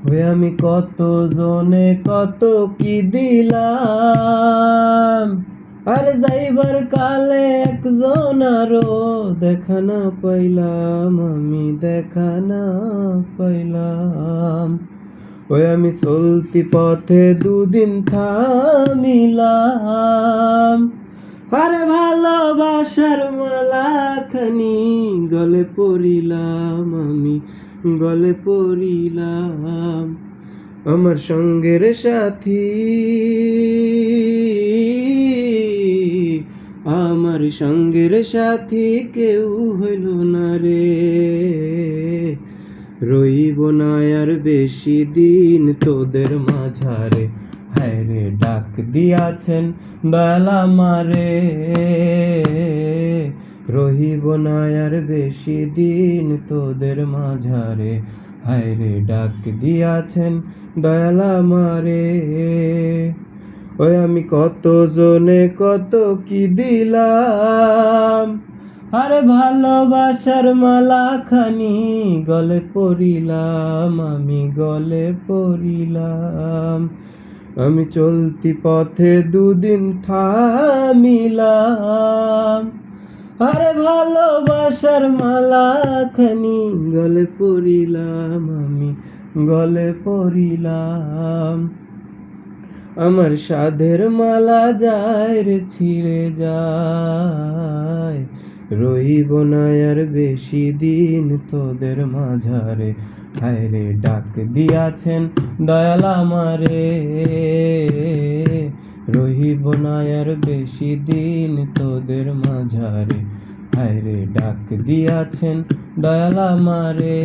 ওই আমি কত জনে কত কি দিলাম, আর যাইবার কালে একজন আরো দেখা না পাইলাম, আমি দেখা না পাইলাম। ওই আমি চলতি পথে দুদিন থামিলাম, আরে ভালোবাসার মালাখানি গলে পড়িলাম, আমি গলে পড়িলাম। আমার সঙ্গের সাথী, আমার সঙ্গের সাথী কেউ হইল না রে, রইব না আর বেশি দিন তোদের মাঝারে। হায় রে ডাক দিয়াছেন দয়াল আমারে, রহিব না আর বেশি দিন তোদের মাঝারে। হায় রে ডাক দিয়াছেন দয়াল আমারে। ওই আমি কত জনে কত কি দিলাম, আরে ভালোবাসার মালাখানি গলে পড়িলাম, আমি গলে পড়িলাম। আমি চলতি পথে দুদিন থামিলাম, আরে ভালোবাসার মালাখানি গলে পড়িলাম, আমি গলে পড়িলাম। আমার সাধের মালা যায় রে ছিঁড়ে যায়, রহিব না আর বেশি দিন তোদের মাঝারে। হায় রে ডাক দিয়াছেন দয়াল আমারে, রহিব না আর বেশি দিন তোদের মাঝারে। হায় রে ডাক দিয়াছেন দয়াল আমারে।